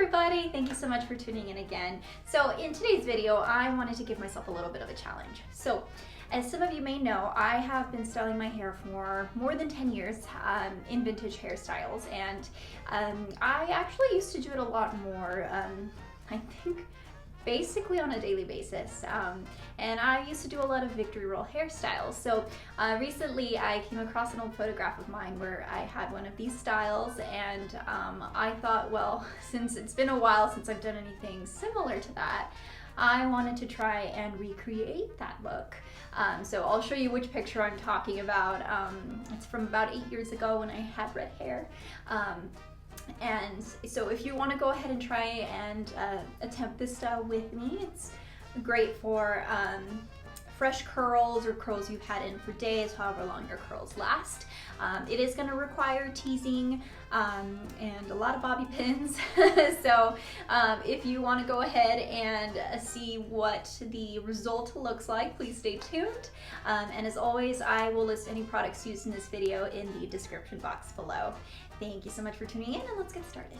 everybody, thank you so much for tuning in again. So in today's video, I wanted to give myself a little bit of a challenge. So as some of you may know, I have been styling my hair for more than 10 years in vintage hairstyles, and I actually used to do it a lot more, I think basically on a daily basis, and I used to do a lot of victory roll hairstyles. So recently I came across an old photograph of mine where I had one of these styles, and I thought, well, since it's been a while since I've done anything similar to that, I wanted to try and recreate that look. So I'll show you which picture I'm talking about. It's from about 8 years ago when I had red hair. And so if you want to go ahead and try and attempt this style with me, it's great for fresh curls or curls you've had in for days, however long your curls last. It is going to require teasing and a lot of bobby pins. So if you want to go ahead and see what the result looks like, please stay tuned. And as always, I will list any products used in this video in the description box below. Thank you so much for tuning in, and let's get started.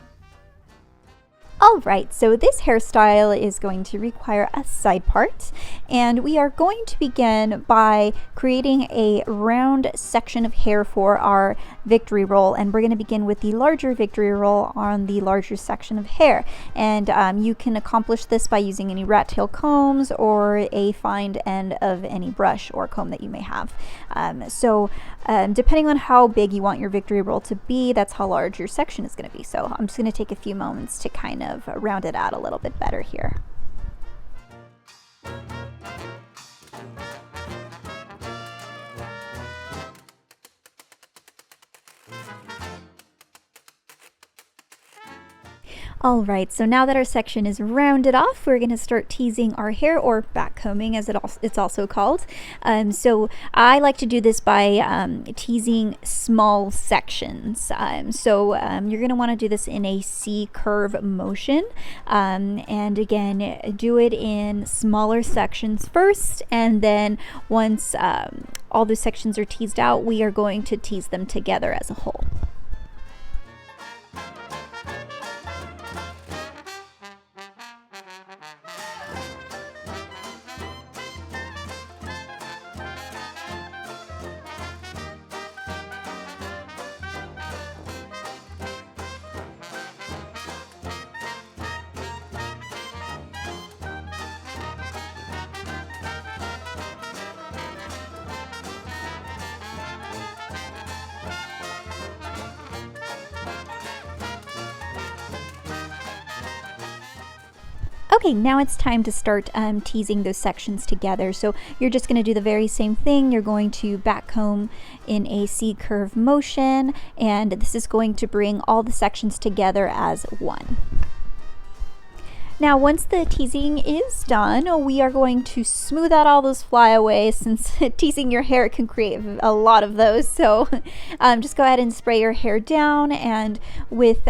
Alright, so this hairstyle is going to require a side part, and we are going to begin by creating a round section of hair for our victory roll, and we're going to begin with the larger victory roll on the larger section of hair. And you can accomplish this by using any rat tail combs or a fined end of any brush or comb that you may have. Depending on how big you want your victory roll to be, that's how large your section is going to be. So I'm just going to take a few moments to kind of round it out a little bit better here. Alright, so now that our section is rounded off, we're going to start teasing our hair, or back combing as it's also called. So I like to do this by teasing small sections. You're going to want to do this in a C-curve motion. And again, do it in smaller sections first, and then once all the sections are teased out, we are going to tease them together as a whole. Okay, now it's time to start teasing those sections together. So you're just going to do the very same thing. You're going to back comb in a C-curve motion, and this is going to bring all the sections together as one. Now, once the teasing is done, we are going to smooth out all those flyaways, since teasing your hair can create a lot of those. So just go ahead and spray your hair down, and with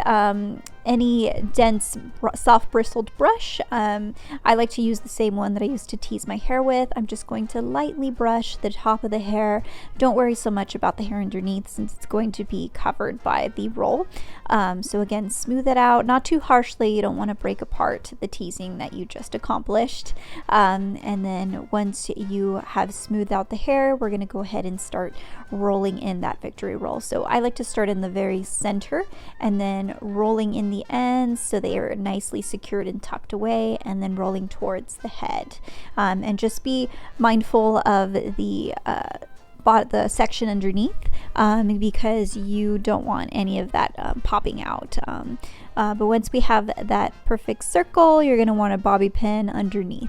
any dense, soft bristled brush, I like to use the same one that I used to tease my hair with. I'm just going to lightly brush the top of the hair. Don't worry so much about the hair underneath, since it's going to be covered by the roll. So again, smooth it out, not too harshly. You don't want to break apart the teasing that you just accomplished. And then once you have smoothed out the hair, we're going to go ahead and start rolling in that victory roll. So I like to start in the very center and then rolling in the ends so they are nicely secured and tucked away, and then rolling towards the head. And just be mindful of the section underneath, because you don't want any of that popping out. But once we have that perfect circle, you're going to want a bobby pin underneath.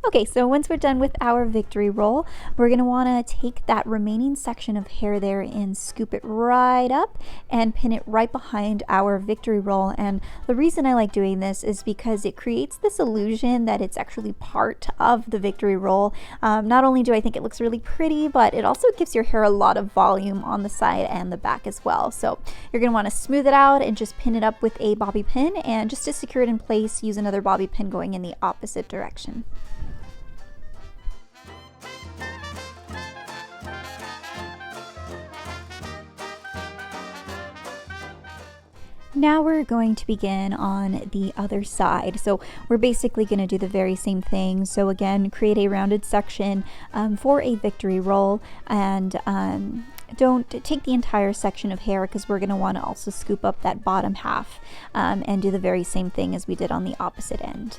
Okay, so once we're done with our victory roll, we're going to want to take that remaining section of hair there and scoop it right up and pin it right behind our victory roll. And the reason I like doing this is because it creates this illusion that it's actually part of the victory roll. Not only do I think it looks really pretty, but it also gives your hair a lot of volume on the side and the back as well. So you're going to want to smooth it out and just pin it up with a bobby pin, and just to secure it in place, use another bobby pin going in the opposite direction. Now we're going to begin on the other side. So we're basically going to do the very same thing. So again, create a rounded section for a victory roll, and don't take the entire section of hair because we're going to want to also scoop up that bottom half and do the very same thing as we did on the opposite end.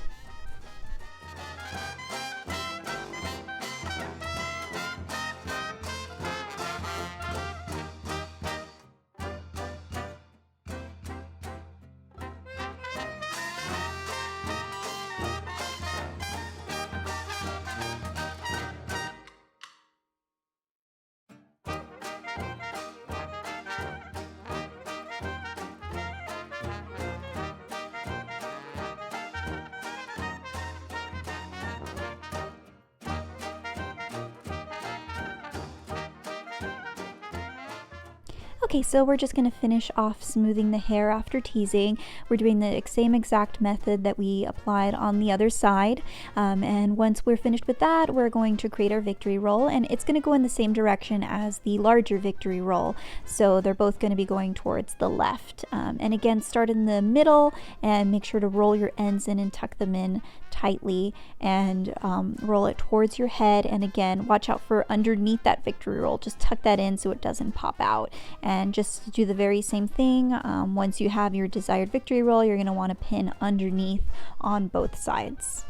Okay, so we're just going to finish off smoothing the hair after teasing. We're doing the same exact method that we applied on the other side. And once we're finished with that, we're going to create our victory roll, and it's going to go in the same direction as the larger victory roll. So they're both going to be going towards the left. And again, start in the middle and make sure to roll your ends in and tuck them in tightly, and roll it towards your head. And again, watch out for underneath that victory roll. Just tuck that in so it doesn't pop out. And just do the very same thing. Once you have your desired victory roll, you're going to want to pin underneath on both sides.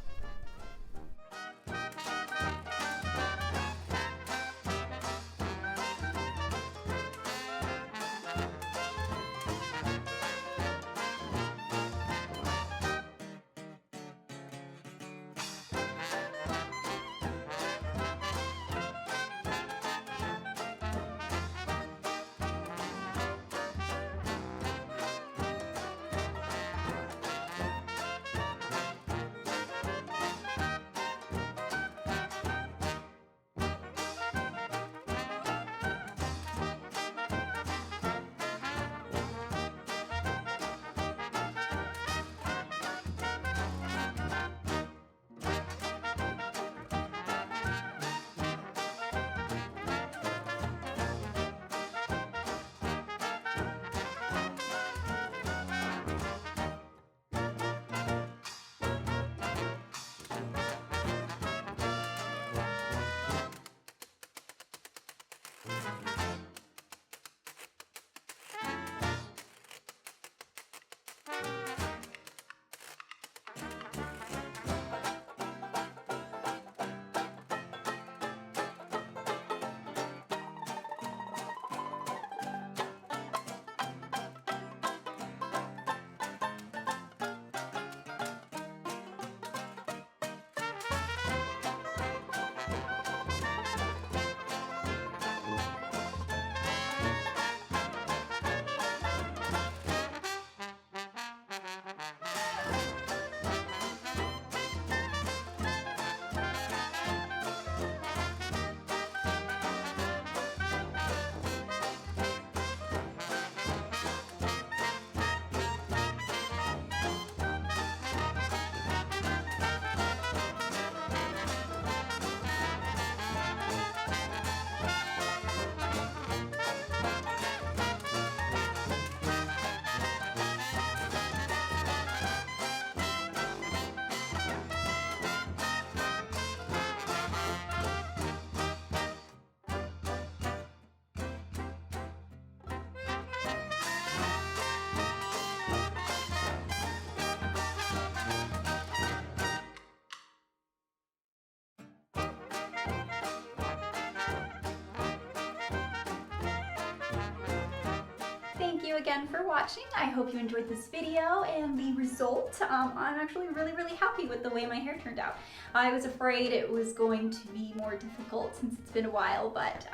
again for watching. I hope you enjoyed this video and the result. I'm actually really happy with the way my hair turned out. I was afraid it was going to be more difficult since it's been a while, but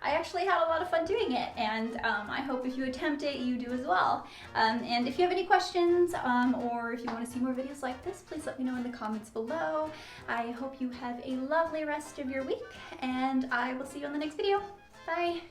I actually had a lot of fun doing it, and I hope if you attempt it, you do as well. And if you have any questions or if you want to see more videos like this, please let me know in the comments below. I hope you have a lovely rest of your week, and I will see you on the next video. Bye!